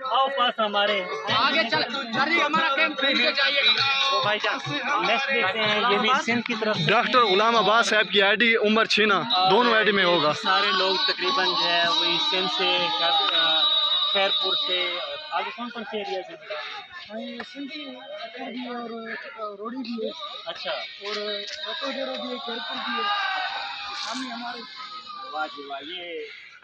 आओ पास हमारे आगे चल सर जी, हमारा कैंप फिर से जाइए। वो भाई जान नेक्स्ट देखते हैं, ये भी सिंध की तरफ से डॉक्टर गुलाम अब्बास साहब की आईडी उमर छीना दोनों आईडी में होगा। सारे लोग तकरीबन जो है वही सिंध से खैरपुर से आगे कौन कौन से एरिया से? सिंधी भी और रोडी भी है अच्छा और रतोडेरा भी है, खैरपुर भी है, सामने हमारे। वाह जी वाह, ये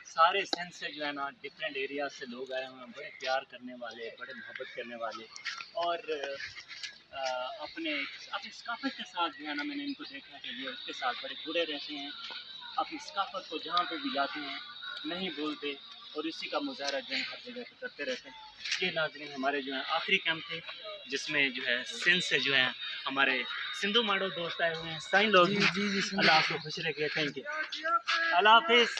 सारे सिंध से जो है ना डिफरेंट एरिया से लोग आए हुए हैं, बड़े प्यार करने वाले, बड़े मोहब्बत करने वाले और अपने अपनी सकाफत के साथ जो है ना, मैंने इनको देखा कि ये उसके साथ बड़े जुड़े रहते हैं, अपनी सकाफत को जहाँ पे भी जाते हैं नहीं भूलते और इसी का मुजाहरा जो है हर जगह पे करते रहते हैं। ये नाज़रीन हमारे जो है आखिरी कैंप थे जिसमें जो है सिंध से जो है हमारे सिंधु माडो दोस्त आए हुए हैं, साइन लोग। जी अल्लाह आपको खुश रखे, थैंक यू, अल्लाह हाफिज़।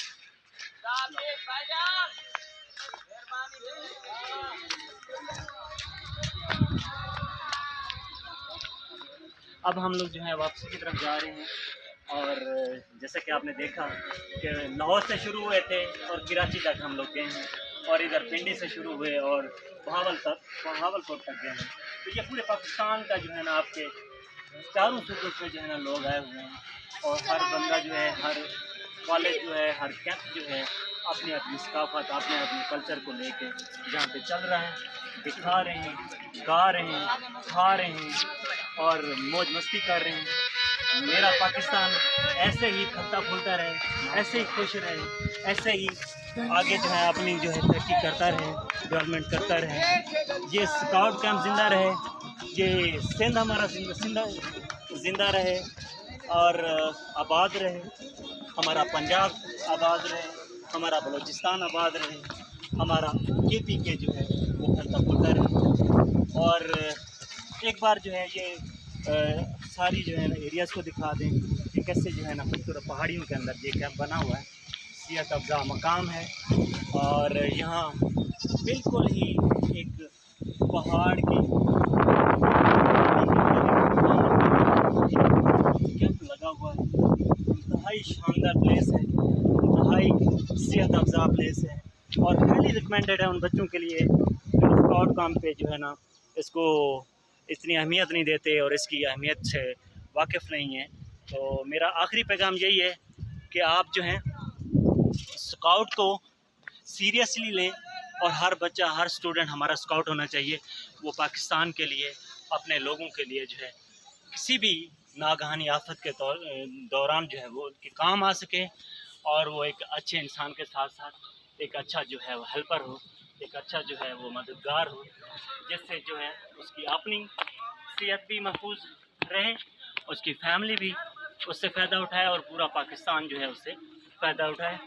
अब हम लोग जो है वापसी की तरफ जा रहे हैं और जैसा कि आपने देखा कि लाहौर से शुरू हुए थे और कराची तक हम लोग गए हैं और इधर पिंडी से शुरू हुए और बहावलपुर तक गए हैं। तो ये पूरे पाकिस्तान का जो है ना आपके चारों सूबों से जो है ना लोग आए हुए हैं और हर बंदा जो है, हर कॉलेज जो है, हर कैंप जो है अपनी अपनी सकाफत, अपने अपने कल्चर को लेके जहाँ पे चल रहा है, दिखा रहे हैं, गा रहे हैं, खा रहे हैं और मौज मस्ती कर रहे हैं। मेरा पाकिस्तान ऐसे ही फलता फूलता रहे, ऐसे ही खुश रहे, ऐसे ही आगे जो है अपनी जो है तरक्की करता रहे, डेवलपमेंट करता रहे। ये स्काउट कैंप ज़िंदा रहे, ये सिंध हमारा ज़िंदा रहे और आबाद रहे, हमारा पंजाब आबाद रहे, हमारा बलूचिस्तान आबाद रहे, हमारा KPK जो है वो फलता फूलता रहे। और एक बार जो है ये सारी जो है ना एरियाज़ को दिखा दें कि कैसे जो है ना खूबसूरत पहाड़ियों के अंदर ये कैंप बना हुआ है। सियाहत अफ़ज़ा मकाम है और यहाँ बिल्कुल ही एक पहाड़ की कैंप लगा हुआ है। इंतहाई शानदार प्लेस है, इंतहाई सियाहत अफ़ज़ा प्लेस है और हाईली रिकमेंडेड है उन बच्चों के लिए जो स्काउट कैंप पे जो है ना इसको इतनी अहमियत नहीं देते और इसकी अहमियत से वाकिफ़ नहीं है। तो मेरा आखिरी पैगाम यही है कि आप जो हैं स्काउट को सीरियसली लें और हर बच्चा, हर स्टूडेंट हमारा स्काउट होना चाहिए। वो पाकिस्तान के लिए, अपने लोगों के लिए जो है किसी भी नागहानी आफत के दौरान जो है वो उनके काम आ सके और वो एक अच्छे इंसान के साथ साथ एक अच्छा जो है वो हेल्पर हो, एक अच्छा जो है वो मददगार हो, जिससे जो है उसकी अपनी सेहत भी महफूज रहे, उसकी फैमिली भी उससे फ़ायदा उठाए और पूरा पाकिस्तान जो है उससे फ़ायदा उठाए।